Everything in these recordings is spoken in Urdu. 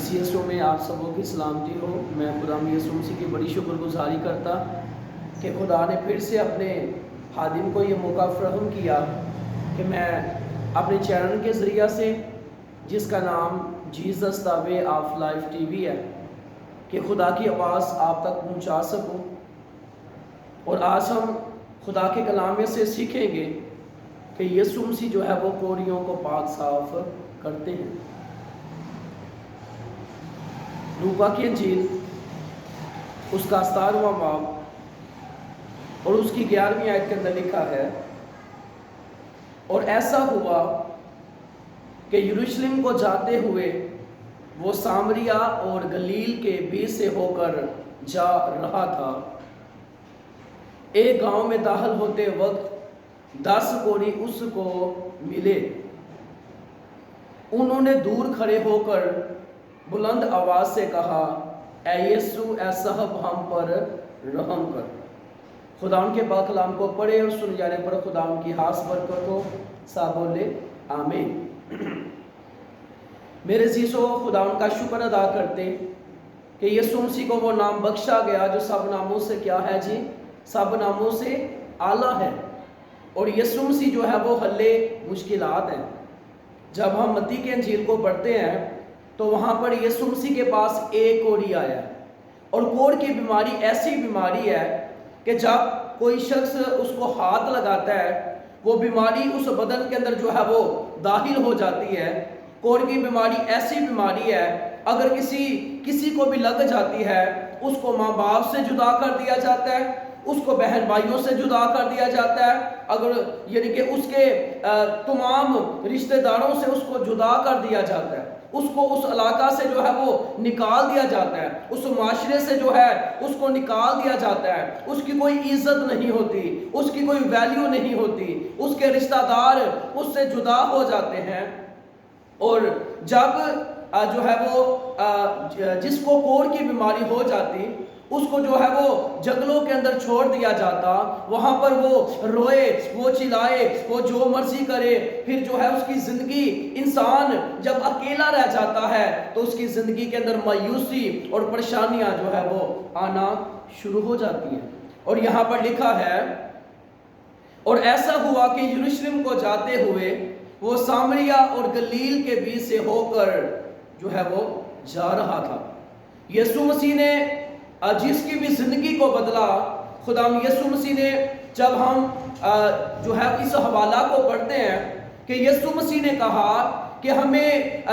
مسیح یسوع میں آپ سبوں کی سلامتی ہو۔ میں خدا یسوع مسیح کی بڑی شکر گزاری کرتا کہ خدا نے پھر سے اپنے خادم کو یہ موقع فراہم کیا کہ میں اپنے چینل کے ذریعہ سے، جس کا نام Jesus the way of life T V ہے، کہ خدا کی آواز آپ تک پہنچا سکوں۔ اور آج ہم خدا کے کلام میں سے سیکھیں گے کہ یسوع مسیح جو ہے وہ کوڑیوں کو پاک صاف کرتے ہیں۔ لوکا کی انجیل اس کا 17واں باب اور اس کی 11ویں آیت کے اندر لکھا ہے، اور ایسا ہوا کہ یروشلم کو جاتے ہوئے وہ سامریا اور گلیل کے بیچ سے ہو کر جا رہا تھا۔ ایک گاؤں میں داخل ہوتے وقت 10 کوڑی اس کو ملے۔ انہوں نے دور کھڑے ہو کر بلند آواز سے کہا، اے یسوع، اے صاحب، ہم پر رحم کر۔ خدا ان کے پاک کلام کو پڑھے اور سن جانے پر خدا ان کی خاص برکت ہو۔ سب بولے آمین۔ میرے عزیزو، خدا ان کا شکر ادا کرتے کہ یسوع مسیح کو وہ نام بخشا گیا جو سب ناموں سے کیا ہے جی؟ سب ناموں سے اعلیٰ ہے۔ اور یسوع مسیح جو ہے وہ حل مشکلات ہیں۔ جب ہم متی کے انجیل کو پڑھتے ہیں تو وہاں پر یسوع مسیح کے پاس ایک کوڑی آیا ہے، اور کوڑ کی بیماری ایسی بیماری ہے کہ جب کوئی شخص اس کو ہاتھ لگاتا ہے وہ بیماری اس بدن کے اندر جو ہے وہ داخل ہو جاتی ہے۔ کوڑ کی بیماری ایسی بیماری ہے، اگر کسی کو بھی لگ جاتی ہے اس کو ماں باپ سے جدا کر دیا جاتا ہے، اس کو بہن بھائیوں سے جدا کر دیا جاتا ہے، اگر یعنی کہ اس کے تمام رشتہ داروں سے اس کو جدا کر دیا جاتا ہے، اس کو اس علاقہ سے جو ہے وہ نکال دیا جاتا ہے، اس معاشرے سے جو ہے اس کو نکال دیا جاتا ہے، اس کی کوئی عزت نہیں ہوتی، اس کی کوئی ویلیو نہیں ہوتی، اس کے رشتہ دار اس سے جدا ہو جاتے ہیں۔ اور جب جو ہے وہ جس کو کوڑ کی بیماری ہو جاتی اس کو جو ہے وہ جنگلوں کے اندر چھوڑ دیا جاتا، وہاں پر وہ روئے، وہ چلائے، وہ جو مرضی کرے، پھر جو ہے اس کی زندگی، انسان جب اکیلا رہ جاتا ہے تو اس کی زندگی کے اندر مایوسی اور پریشانیاں جو ہے وہ آنا شروع ہو جاتی ہیں۔ اور یہاں پر لکھا ہے، اور ایسا ہوا کہ یروشلم کو جاتے ہوئے وہ سامریا اور گلیل کے بیچ سے ہو کر جو ہے وہ جا رہا تھا۔ یسوع مسیح نے جس کی بھی زندگی کو بدلا، خدا یسوع مسیح نے، جب ہم جو ہے اس حوالہ کو پڑھتے ہیں کہ یسوع مسیح نے کہا کہ ہمیں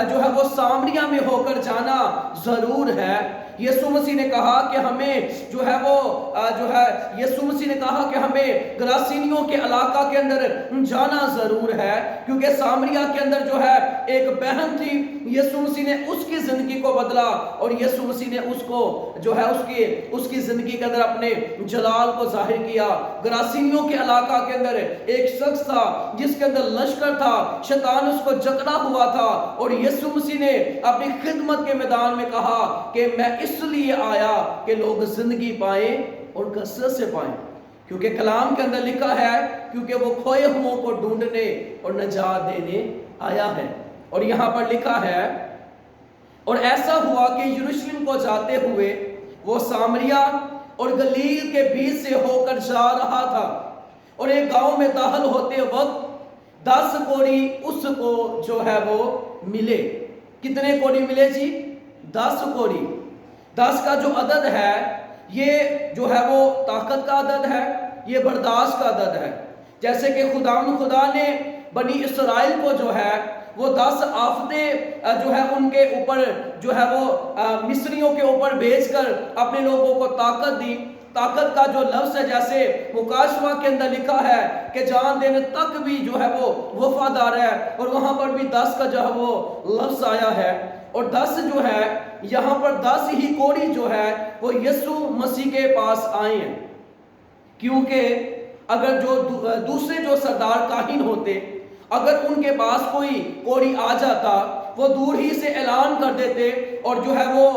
جو ہے وہ سامریا میں ہو کر جانا ضرور ہے۔ یسوع مسیح نے کہا کہ ہمیں جو ہے وہ یسوع مسیح نے کہا کہ ہمیں گراسینیوں کے علاقہ کے اندر جانا ضرور ہے، کیونکہ سامریا کے اندر جو ہے ایک بہن تھی۔ یسوع مسیح نے اس کی زندگی کو بدلا، اور یسوع مسیح نے اس کو جو ہے اس کی زندگی کے اندر اپنے جلال کو ظاہر کیا۔ گراسینیوں کے علاقہ کے اندر ایک شخص تھا جس کے اندر لشکر تھا، شیطان اس کو جکڑا ہوا تھا، اور یسوع مسیح نے اپنی خدمت کے میدان میں کہا کہ میں اس لیے آیا کہ لوگ زندگی پائیں اور کثرت سے پائیں، کیونکہ کلام کے اندر لکھا ہے کیونکہ وہ کھوئے ہوں کو ڈھونڈنے اور نجات دینے آیا ہے۔ اور یہاں پر لکھا ہے، اور ایسا ہوا کہ یروشلم کو جاتے ہوئے وہ سامریا اور گلیل کے بیچ سے ہو کر جا رہا تھا، اور ایک گاؤں میں داخل ہوتے وقت 10 کوڑی اس کو جو ہے وہ ملے۔ کتنے کوڑی ملے جی؟ 10 کوڑی۔ 10 کا جو عدد ہے یہ جو ہے وہ طاقت کا عدد ہے، یہ برداشت کا عدد ہے۔ جیسے کہ خدا نے بنی اسرائیل کو جو ہے وہ 10 آفتیں جو ہے ان کے اوپر جو ہے وہ مصریوں کے اوپر بھیج کر اپنے لوگوں کو طاقت دی۔ طاقت کا جو لفظ ہے، جیسے مکاشفہ کے اندر لکھا ہے کہ جان دینے تک بھی جو ہے وہ وفادار ہے، اور وہاں پر بھی 10 کا جو ہے وہ لفظ آیا ہے۔ اور 10 جو ہے یہاں پر 10 ہی کوڑی جو ہے وہ یسوع مسیح کے پاس آئے ہیں، کیونکہ اگر جو دوسرے جو سردار کاہن ہوتے، اگر ان کے پاس کوئی کوڑی آ جاتا وہ دور ہی سے اعلان کر دیتے، اور جو ہے وہ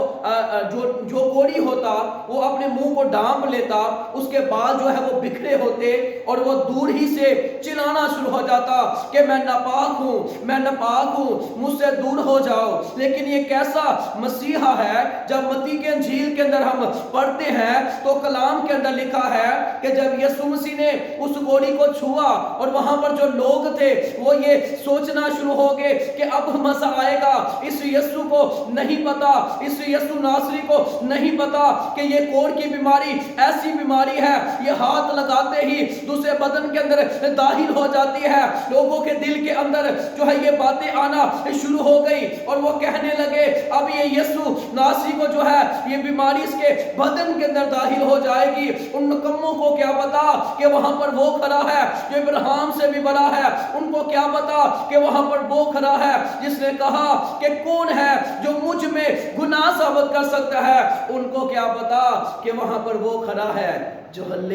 جو کوڑی ہوتا وہ اپنے منہ کو ڈانپ لیتا، اس کے بال جو ہے وہ بکھرے ہوتے، اور وہ دور ہی سے چلانا شروع ہو جاتا کہ میں ناپاک ہوں، میں ناپاک ہوں، مجھ سے دور ہو جاؤ۔ لیکن یہ کیسا مسیحا ہے؟ جب متی کے انجیل کے اندر ہم پڑھتے ہیں تو کلام کے اندر لکھا ہے کہ جب یسوع مسیح نے اس کوڑی کو چھوا، اور وہاں پر جو لوگ تھے وہ یہ سوچنا شروع ہو گئے کہ اب مزہ آئے گا، اس یسوع کو نہیں پتا، اس یسوع ناصری کو نہیں پتا کہ یہ کوڑ کی بیماری ایسی بیماری ہے، یہ ہاتھ لگاتے ہی دوسرے بدن کے اندر داخل ہو جاتی ہے۔ لوگوں کے دل کے اندر جو ہے یہ باتیں آنا شروع ہو گئی، اور وہ کہنے لگے اب یہ یسوع ناصری کو جو ہے یہ بیماری اس کے بدن کے اندر داخل ہو جائے گی۔ ان نکموں کو کیا پتا کہ وہاں پر وہ کھڑا ہے جو ابراہیم سے بھی بڑا ہے، ان کو کیا پتا کہ وہاں پر وہ کھڑا ہے جس نے کہا کہ کون ہے جو مجھ میں گناہ ثابت کر سکتا ہے، ان کو کیا پتا کہ وہاں پر وہ کھڑا ہے جو حل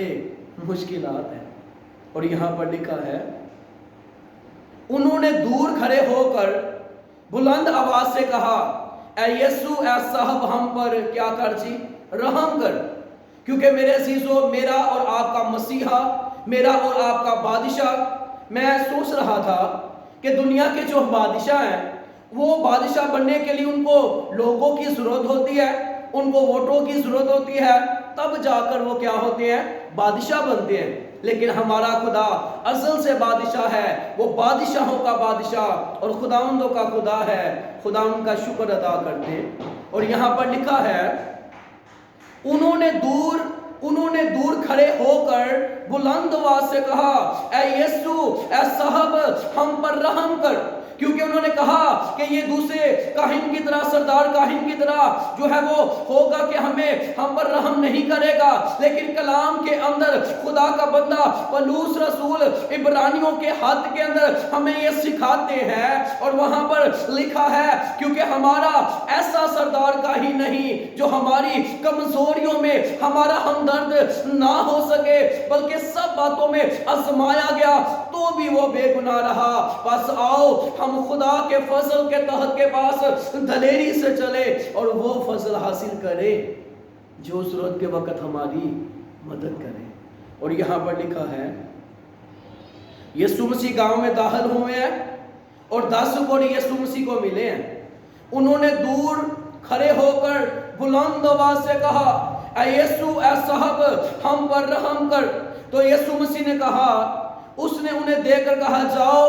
مشکلات ہے۔ اور یہاں پر لکھا ہے انہوں نے دور کھڑے ہو کر بلند آواز سے کہا اے یسوع اے صاحب ہم پر کیا کر جی رحم کر، کیونکہ میرے عزیزو میرا اور آپ کا مسیحا، میرا اور آپ کا بادشاہ، میں سوچ رہا تھا کہ دنیا کے جو بادشاہ ہیں وہ بادشاہ بننے کے لیے ان کو لوگوں کی ضرورت ہوتی ہے، ان کو ووٹوں کی ضرورت ہوتی ہے، تب جا کر وہ کیا ہوتے ہیں بادشاہ بنتے ہیں۔ لیکن ہمارا خدا ازل سے بادشاہ ہے، وہ بادشاہوں کا بادشاہ اور خداوندوں کا خدا ہے۔ خدا ان کا شکر ادا کرتے ہیں۔ اور یہاں پر لکھا ہے انہوں نے دور کھڑے ہو کر بلند آواز سے کہا اے یسوع اے صاحب ہم پر رحم کر، کیونکہ انہوں نے کہا کہ یہ دوسرے کاہن کی طرح، سردار کاہن کی طرح جو ہے وہ ہوگا کہ ہم پر رحم نہیں کرے گا، لیکن کلام کے اندر خدا کا بندہ پولس رسول عبرانیوں کے خط کے اندر ہمیں یہ سکھاتے ہیں، اور وہاں پر لکھا ہے کیونکہ ہمارا ایسا سردار کاہن نہیں جو ہماری کمزوریوں میں ہمارا ہمدرد نہ ہو سکے، بلکہ سب باتوں میں آزمایا گیا تو بھی وہ بے گناہ رہا۔ بس آؤ ہم خدا کے فضل کے تحت کے پاس دلیری سے چلے اور وہ فضل حاصل کرے جو ضرورت کے وقت ہماری مدد کرے۔ اور یہاں پر لکھا ہے یسوع مسیح گاؤں میں داخل ہوئے ہیں اور 10 کوڑی یسوع مسیح کو ملے ہیں۔ انہوں نے دور کھڑے ہو کر بلند آواز سے کہا اے یسوع اے صاحب ہم پر رحم کر۔ تو یسوع مسیح نے کہا، اس نے انہیں دیکھ کر کہا جاؤ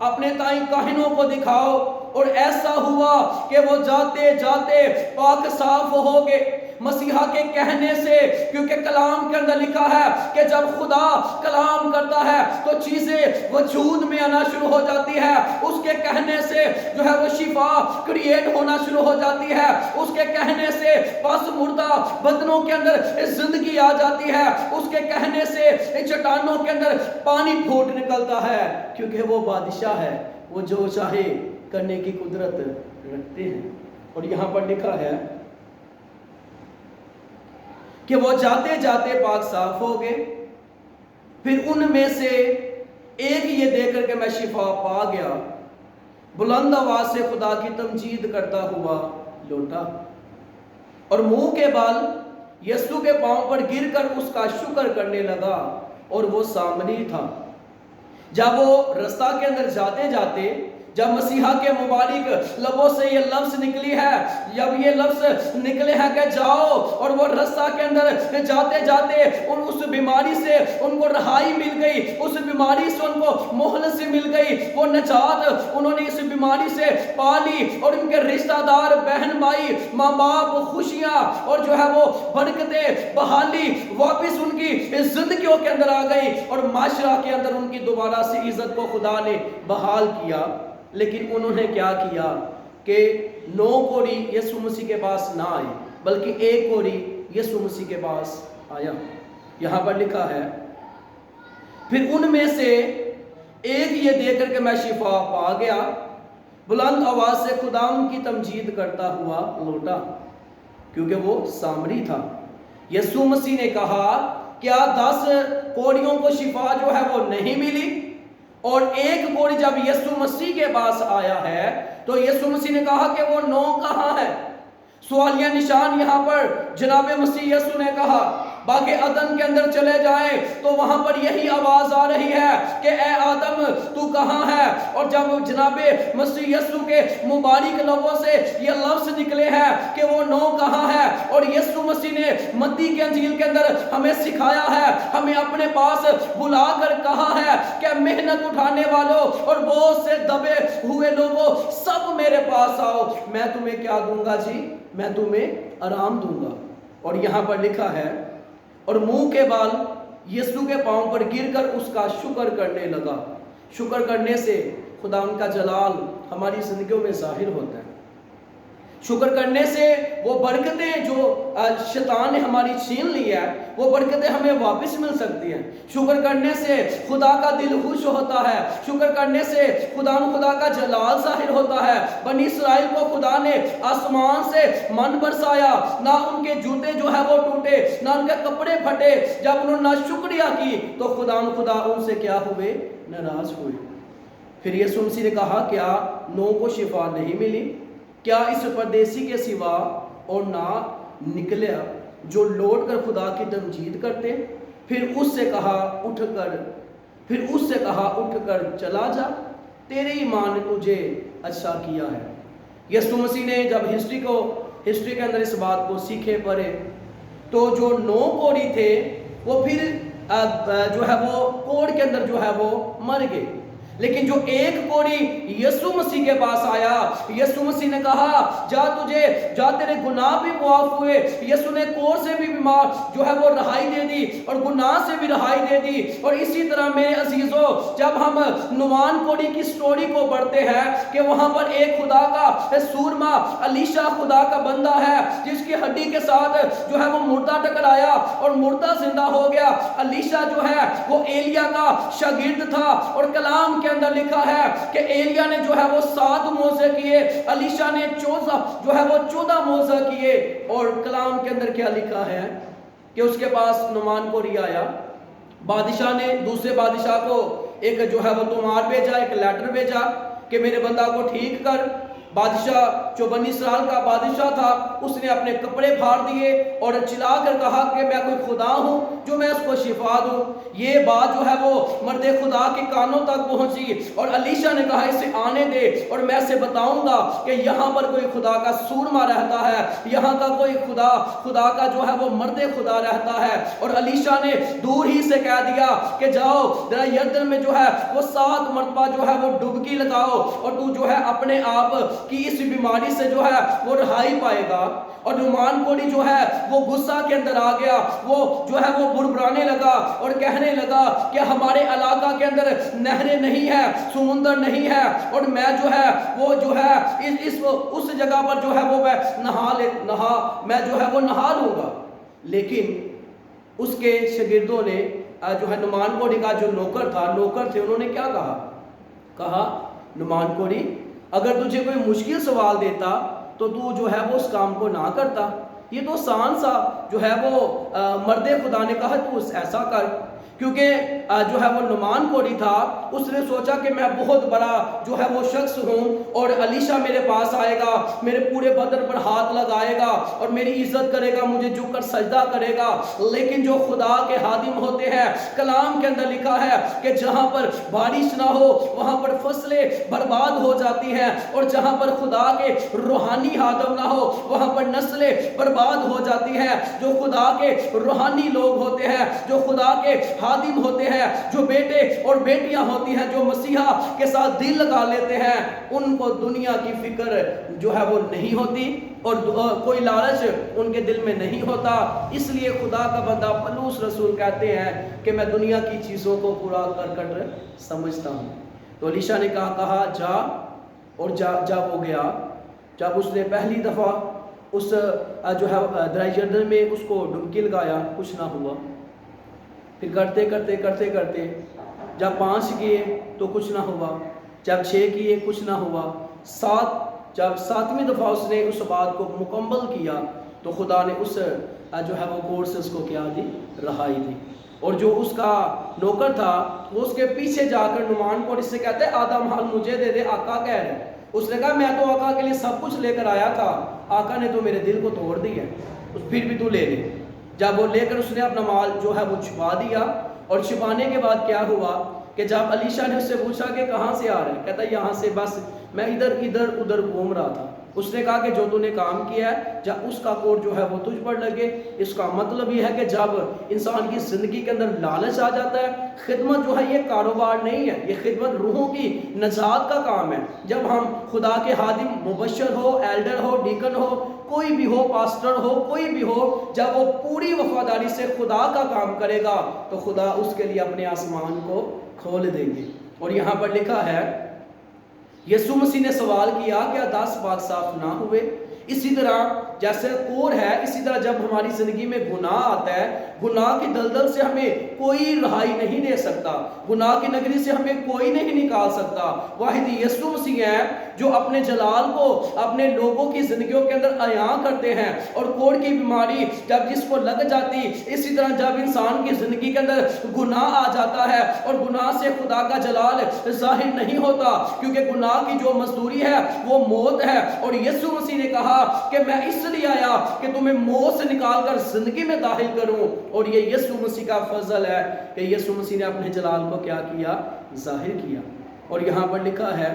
اپنے تائیں کاہنوں کو دکھاؤ، اور ایسا ہوا کہ وہ جاتے جاتے پاک صاف ہو گئے مسیحا کے کہنے سے، کیونکہ کلام کے اندر لکھا ہے کہ جب خدا کلام کرتا ہے تو چیزیں وجود میں آنا شروع ہو جاتی ہے، اس کے کہنے سے جو ہے وہ شفا کریٹ ہونا شروع ہو جاتی ہے، اس کے کہنے سے پس مردہ بدنوں کے اندر زندگی آ جاتی ہے، اس کے کہنے سے چٹانوں کے اندر پانی پھوٹ نکلتا ہے، کیونکہ وہ بادشاہ ہے، وہ جو چاہے کرنے کی قدرت رکھتے ہیں۔ اور یہاں پر لکھا ہے کہ وہ جاتے جاتے پاک صاف ہو گئے، پھر ان میں سے ایک یہ دیکھ کر کہ میں شفا پا گیا بلند آواز سے خدا کی تمجید کرتا ہوا لوٹا، اور منہ کے بال یسوع کے پاؤں پر گر کر اس کا شکر کرنے لگا، اور وہ سامری تھا۔ جب وہ رستہ کے اندر جاتے جاتے جب مسیحا کے مبارک لبوں سے یہ لفظ نکلی ہے، جب یہ لفظ نکلے ہیں کہ جاؤ، اور وہ رستہ کے اندر جاتے جاتے اس بیماری سے ان کو رہائی مل گئی، اس بیماری سے ان کو مہلت مل گئی، وہ نجات انہوں نے اس بیماری سے پا لی، اور ان کے رشتہ دار بہن بھائی ماں باپ خوشیاں اور جو ہے وہ برکتیں بحالی واپس ان کی زندگیوں کے اندر آ گئی، اور معاشرہ کے اندر ان کی دوبارہ سے عزت کو خدا نے بحال کیا۔ لیکن انہوں نے کیا کیا کہ 9 کوڑی یسوع مسیح کے پاس نہ آئے، بلکہ 1 کوڑی یسوع مسیح کے پاس آیا۔ یہاں پر لکھا ہے پھر ان میں سے ایک یہ دیکھ کر کہ میں شفا پا گیا بلند آواز سے خدا ان کی تمجید کرتا ہوا لوٹا، کیونکہ وہ سامری تھا۔ یسوع مسیح نے کہا کیا 10 کوڑیوں کو شفا جو ہے وہ نہیں ملی؟ اور ایک کوڑی جب یسوع مسیح کے پاس آیا ہے تو یسوع مسیح نے کہا کہ وہ 9 کہاں ہے؟ سوالیہ نشان یہاں پر جناب مسیح یسوع نے کہا باغ عدن کے اندر چلے جائیں تو وہاں پر یہی آواز آ رہی ہے کہ اے آدم تو کہاں ہے؟ اور جب جناب مسیح یسوع کے مبارک لبوں سے یہ لفظ نکلے ہیں کہ وہ 9 کہاں ہے، اور یسوع مسیح نے متی کے انجیل کے اندر ہمیں سکھایا ہے، ہمیں اپنے پاس بلا کر کہا ہے کہ محنت اٹھانے والوں اور بہت سے دبے ہوئے لوگوں سب میرے پاس آؤ، میں تمہیں کیا دوں گا جی؟ میں تمہیں آرام دوں گا۔ اور یہاں پر لکھا ہے اور منہ کے بال یسوع کے پاؤں پر گر کر اس کا شکر کرنے لگا۔ شکر کرنے سے خدا ان کا جلال ہماری زندگیوں میں ظاہر ہوتا ہے۔ شکر کرنے سے وہ برکتیں جو شیطان نے ہماری چھین لی ہے وہ برکتیں ہمیں واپس مل سکتی ہیں۔ شکر کرنے سے خدا کا دل خوش ہوتا ہے، شکر کرنے سے خدا کا جلال ظاہر ہوتا ہے۔ بنی اسرائیل کو خدا نے آسمان سے من برسایا، نہ ان کے جوتے جو ہے وہ ٹوٹے، نہ ان کے کپڑے پھٹے۔ جب انہوں نے شکریہ کی تو خدا ان سے کیا ہوئے؟ ناراض ہوئے۔ پھر یسوع مسیح نے کہا کیا 9 کو شفا نہیں ملی؟ کیا اس پردیسی کے سوا اور نہ نکلیا جو لوٹ کر خدا کی تمجید کرتے؟ پھر اس سے کہا اٹھ کر چلا جا، تیرے ایمان نے تجھے اچھا کیا ہے۔ یسوع مسیح نے جب ہسٹری کے اندر اس بات کو سیکھے پڑھے تو جو 9 کوڑی تھے وہ پھر جو ہے وہ کوڑ کے اندر جو ہے وہ مر گئے، لیکن جو ایک کوڑی یسوع مسیح کے پاس آیا، یسوع مسیح نے کہا جا تیرے گناہ بھی معاف ہوئے۔ یسوع نے کوڑ سے بھی بیمار جو ہے وہ رہائی دے دی اور گناہ سے بھی رہائی دے دی۔ اور اسی طرح میرے عزیزوں جب ہم نعمان کوڑی کی سٹوری کو پڑھتے ہیں کہ وہاں پر ایک خدا کا سورما الیشا خدا کا بندہ ہے جس کی ہڈی کے ساتھ جو ہے وہ مردہ ٹکرایا اور مردہ زندہ ہو گیا۔ الیشا جو ہے وہ ایلیا کا شاگرد تھا اور کلام کے اندر لکھا ہے کہ ایلیا نے جو ہے وہ 7 معجزے کیے، الیشا نے 14 معجزے کیے۔ اور کلام کے اندر کیا لکھا ہے کہ اس کے پاس نعمان کو آیا، بادشاہ نے دوسرے بادشاہ کو ایک جو ہے وہ تمہار بھیجا، ایک لیٹر بھیجا کہ میرے بندہ کو ٹھیک کر۔ بادشاہ جو بنی اسرائیل کا بادشاہ تھا اس نے اپنے کپڑے پھاڑ دیے اور چلا کر کہا کہ میں کوئی خدا ہوں جو میں اس کو شفا دوں۔ یہ بات جو ہے وہ مرد خدا کے کانوں تک پہنچی اور الیشا نے کہا اسے آنے دے اور میں اسے بتاؤں گا کہ یہاں پر کوئی خدا کا سورما رہتا ہے، یہاں کا کوئی خدا کا جو ہے وہ مرد خدا رہتا ہے۔ اور الیشا نے دور ہی سے کہہ دیا کہ جاؤ ذرا یردن میں جو ہے وہ 7 مرتبہ جو ہے وہ ڈبکی لگاؤ اور تو جو ہے اپنے آپ کی اس بیماری سے جو ہے وہ رہائی پائے گا۔ اور نعمان کوڑی جو ہے وہ غصہ کے اندر آ گیا، وہ جو ہے وہ بربرانے لگا اور کہنے لگا کہ ہمارے علاقہ کے اندر نہریں نہیں ہے، سمندر نہیں ہے اور میں جو ہے وہ جو ہے اس جگہ پر جو ہے وہ میں جو ہے وہ نہا لوں گا۔ لیکن اس کے شاگردوں نے جو ہے نعمان کوڑی کا جو نوکر تھے انہوں نے کیا کہا نعمان کوڑی اگر تجھے کوئی مشکل سوال دیتا تو تو جو ہے وہ اس کام کو نہ کرتا، یہ تو آسان سا جو ہے وہ مرد خدا نے کہا تو ایسا کر، کیونکہ جو ہے وہ نعمان کوڑی تھا، اس نے سوچا کہ میں بہت بڑا جو ہے وہ شخص ہوں اور الیشا میرے پاس آئے گا، میرے پورے بدن پر ہاتھ لگائے گا اور میری عزت کرے گا، مجھے جھک کر سجدہ کرے گا۔ لیکن جو خدا کے خادم ہوتے ہیں کلام کے اندر لکھا ہے کہ جہاں پر بارش نہ ہو وہاں پر فصلیں برباد ہو جاتی ہیں، اور جہاں پر خدا کے روحانی خادم نہ ہو وہاں پر نسلیں برباد ہو جاتی ہیں۔ جو خدا کے روحانی لوگ ہوتے ہیں، جو خدا کے خادم ہوتے ہیں، جو بیٹے اور بیٹیاں ہوتی ہیں، جو مسیحا کے ساتھ دل لگا لیتے ہیں، ان کو دنیا کی فکر جو ہے وہ نہیں ہوتی اور کوئی لالچ ان کے دل میں نہیں ہوتا۔ اس لیے خدا کا بندہ پولس رسول کہتے ہیں کہ میں دنیا کی چیزوں کو پورا کر سمجھتا ہوں۔ تو الیشا نے کہا جا، اور جب وہ گیا، جب اس نے پہلی دفعہ اس جو ہے دریا یردن میں اس کو ڈبکی لگایا کچھ نہ ہوا، پھر کرتے جب 5 کیے تو کچھ نہ ہوا، جب 6 کیے کچھ نہ ہوا، جب 7ویں دفعہ اس نے اس بات کو مکمل کیا تو خدا نے اس جو ہے وہ کوڑ سے اس کو کیا دی؟ رہائی دی۔ اور جو اس کا نوکر تھا وہ اس کے پیچھے جا کر نعمان کو اس سے کہتے ہیں آدھا مال مجھے دے دے، آقا کہہ رہے ہیں۔ اس نے کہا میں تو آقا کے لیے سب کچھ لے کر آیا تھا، آقا نے تو میرے دل کو توڑ دیا ہے، پھر بھی تو لے لے۔ جب وہ لے کر اس نے اپنا مال جو ہے وہ چھپا دیا، اور چھپانے کے بعد کیا ہوا کہ جب علیشہ نے اس سے پوچھا کہ کہاں سے آ رہے ہیں، کہتا ہے یہاں سے بس میں ادھر ادھر گھوم رہا تھا۔ اس نے کہا کہ جو تو نے کام کیا ہے جب اس کا کوڑ جو ہے وہ تجھ پر لگے۔ اس کا مطلب یہ ہے کہ جب انسان کی زندگی کے اندر لالچ آ جاتا ہے، خدمت جو ہے یہ کاروبار نہیں ہے، یہ خدمت روحوں کی نجات کا کام ہے۔ جب ہم خدا کے خادم، مبشر ہو، ایلڈر ہو، ڈیکن ہو، کوئی بھی ہو، پاسٹر ہو، کوئی بھی ہو، جب وہ پوری وفاداری سے خدا کا کام کرے گا تو خدا اس کے لیے اپنے آسمان کو کھول دیں گے۔ اور یہاں پر لکھا ہے یسوع مسیح نے سوال کیا کیا 10 پاک صاف نہ ہوئے؟ اسی طرح جیسے کوڑ ہے، اسی طرح جب ہماری زندگی میں گناہ آتا ہے، گناہ کی دلدل سے ہمیں کوئی رہائی نہیں دے سکتا، گناہ کی نگری سے ہمیں کوئی نہیں نکال سکتا۔ واحد یسوع مسیح ہے جو اپنے جلال کو اپنے لوگوں کی زندگیوں کے اندر عیاں کرتے ہیں۔ اور کوڑ کی بیماری جب جس کو لگ جاتی، اسی طرح جب انسان کی زندگی کے اندر گناہ آ جاتا ہے اور گناہ سے خدا کا جلال ظاہر نہیں ہوتا، کیونکہ گناہ کی جو مزدوری ہے وہ موت ہے۔ اور یسوع مسیح نے کہا کہ میں اس لیے آیا کہ تمہیں موت سے نکال کر زندگی میں داخل کروں۔ اور یہ یسوع مسیح کا فضل ہے کہ یسوع مسیح نے اپنے جلال کو کیا کیا؟ ظاہر کیا۔ اور یہاں پر لکھا ہے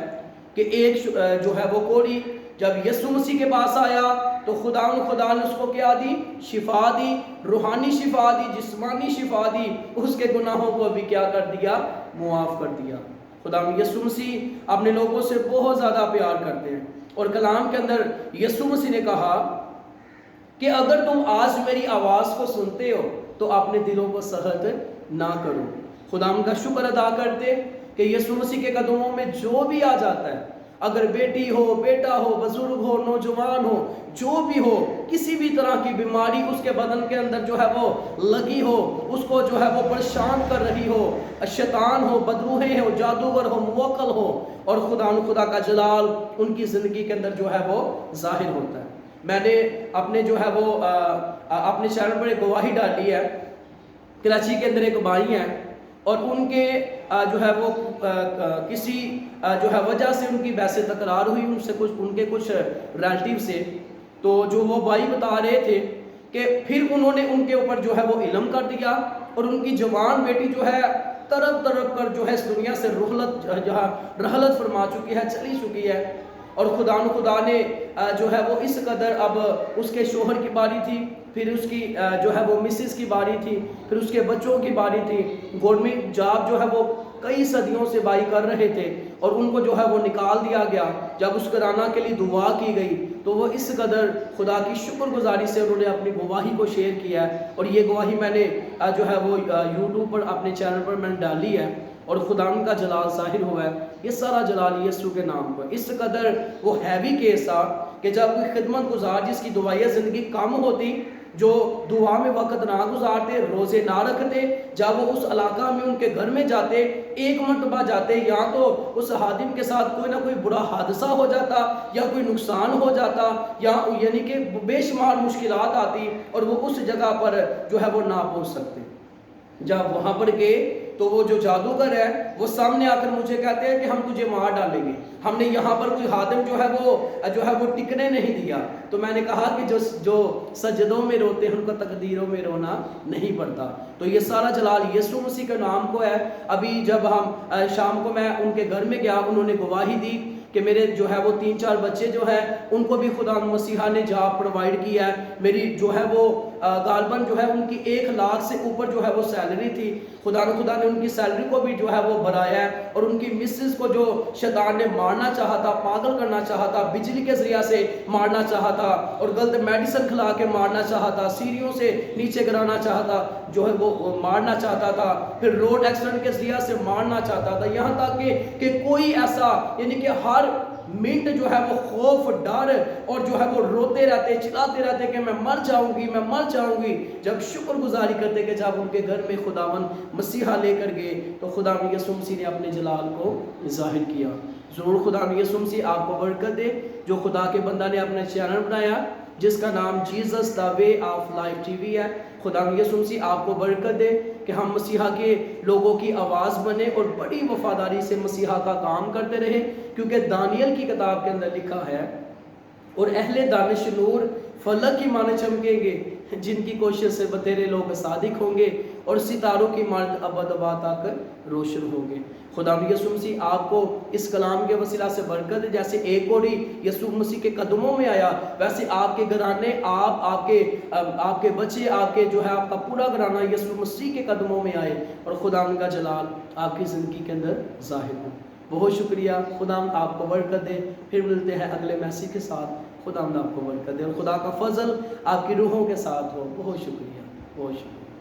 کہ ایک جو ہے وہ کوڑی جب یسوع مسیح کے پاس آیا تو خدا نے اس کو کیا دی؟ شفا دی، روحانی شفا دی، جسمانی شفا دی، اس کے گناہوں کو بھی کیا کر دیا؟ معاف کر دیا۔ خدا یسوع مسیح اپنے لوگوں سے بہت زیادہ پیار کرتے ہیں، اور کلام کے اندر یسوع مسیح نے کہا کہ اگر تم آج میری آواز کو سنتے ہو تو اپنے دلوں کو سخت نہ کرو۔ خدا کا شکر ادا کرتے کہ یسوع مسیح کے قدموں میں جو بھی آ جاتا ہے، اگر بیٹی ہو، بیٹا ہو، بزرگ ہو، نوجوان ہو، جو بھی ہو، کسی بھی طرح کی بیماری اس کے بدن کے اندر جو ہے وہ لگی ہو، اس کو جو ہے وہ پریشان کر رہی ہو، شیطان ہو، بدروہیں ہو، جادوگر ہو، موکل ہو، اور خدا کا جلال ان کی زندگی کے اندر جو ہے وہ ظاہر ہوتا ہے۔ میں نے اپنے جو ہے وہ اپنے چینل پر ایک گواہی ڈالی ہے۔ کراچی کے اندر ایک بھائی ہیں، اور ان کے جو ہے وہ کسی جو ہے وجہ سے ان کی ویسے تکرار ہوئی ان کے کچھ ریلیٹیو سے، تو جو وہ بھائی بتا رہے تھے کہ پھر انہوں نے ان کے اوپر جو ہے وہ علم کر دیا، اور ان کی جوان بیٹی جو ہے تڑپ تڑپ کر جو ہے اس دنیا سے رحلت فرما چکی ہے، چلی چکی ہے۔ اور خدا نے جو ہے وہ اس قدر، اب اس کے شوہر کی باری تھی، پھر اس کی جو ہے وہ مسز کی باری تھی، پھر اس کے بچوں کی باری تھی۔ گورنمنٹ جاب جو ہے وہ کئی صدیوں سے بائی کر رہے تھے، اور ان کو جو ہے وہ نکال دیا گیا۔ جب اس گھرانہ کے لیے دعا کی گئی تو وہ اس قدر خدا کی شکر گزاری سے انہوں نے اپنی گواہی کو شیئر کیا ہے، اور یہ گواہی میں نے جو ہے وہ یوٹیوب پر اپنے چینل پر میں نے ڈالی ہے، اور خدا کا جلال ظاہر ہوا ہے۔ یہ سارا جلال یسوع کے نام پر۔ اس قدر وہ ہیوی کیس تھا کہ جب کوئی خدمت گزار جس کی دعائیہ زندگی کم ہوتی، جو دعا میں وقت نہ گزارتے، روزے نہ رکھتے، جب وہ اس علاقہ میں ان کے گھر میں جاتے، ایک مرتبہ جاتے، یا تو اس خادم کے ساتھ کوئی نہ کوئی برا حادثہ ہو جاتا، یا کوئی نقصان ہو جاتا، یا یعنی کہ بے شمار مشکلات آتی، اور وہ اس جگہ پر جو ہے وہ نہ پہنچ سکتے۔ جب وہاں پر گئے تو وہ جو جادوگر ہے وہ سامنے آ کر مجھے کہتے ہیں کہ ہم تجھے مار ڈالیں گے، ہم نے یہاں پر کوئی خادم جو ہے وہ ٹکنے نہیں دیا۔ تو میں نے کہا کہ جو سجدوں میں روتے ہیں ان کو تقدیروں میں رونا نہیں پڑتا۔ تو یہ سارا جلال یسوع مسیح کے نام کو ہے۔ ابھی جب ہم شام کو میں ان کے گھر میں گیا، انہوں نے گواہی دی کہ میرے جو ہے وہ 3-4 بچے جو ہیں ان کو بھی خدا مسیحا نے جاب پرووائڈ کیا ہے۔ میری جو ہے وہ غالباً جو ہے ان کی 1 لاکھ سے اوپر جو ہے وہ سیلری تھی، خدا نے ان کی سیلری کو بھی جو ہے وہ بڑھایا ہے، اور ان کی مسز کو جو شیطان نے مارنا چاہا تھا، پاگل کرنا چاہا تھا، بجلی کے ذریعہ سے مارنا چاہا تھا، اور غلط میڈیسن کھلا کے مارنا چاہا تھا، سیڑھیوں سے نیچے گرانا چاہا تھا، جو ہے وہ مارنا چاہتا تھا، پھر روڈ ایکسیڈنٹ کے ذریعہ سے مارنا چاہتا تھا، یہاں تک کہ کوئی ایسا یعنی کہ ہر منٹ جو ہے وہ خوف، ڈر، اور جو ہے وہ روتے رہتے، چلاتے رہتے کہ میں مر جاؤں گی، میں مر جاؤں گی۔ جب شکر گزاری کرتے کہ جب ان کے گھر میں خداوند مسیحا لے کر گئے تو خدا یسوع مسیح نے اپنے جلال کو ظاہر کیا۔ ضرور خدا یسوع مسیح آپ کو برکت دے۔ جو خدا کے بندہ نے اپنا چینل بنایا جس کا نام Jesus the way of life T V ہے، خدا یسوع مسیح آپ کو برکت دے کہ ہم مسیحا کے لوگوں کی آواز بنے اور بڑی وفاداری سے مسیحا کا کام کرتے رہیں، کیونکہ دانیل کی کتاب کے اندر لکھا ہے اور اہل دانش نور فلک کی مانند چمکیں گے، جن کی کوشش سے بتیرے لوگ صادق ہوں گے اور ستاروں کی مانند ابد آباد آ کر روشن ہوں گے۔ خدا یسوع مسیح آپ کو اس کلام کے وسیلہ سے برکت دے۔ جیسے ایک اور یسوع مسیح کے قدموں میں آیا، ویسے آپ کے گھرانے، آپ کے بچے، آپ کے جو ہے آپ کا پورا گھرانہ یسوع مسیح کے قدموں میں آئے اور خدا کا جلال آپ کی زندگی کے اندر ظاہر ہو۔ بہت شکریہ، خدا آپ کو برکت دے۔ پھر ملتے ہیں اگلے میسیج کے ساتھ۔ خدا آپ کو برکت دے اور خدا کا فضل آپ کی روحوں کے ساتھ ہو۔ بہت شکریہ، بہت شکریہ۔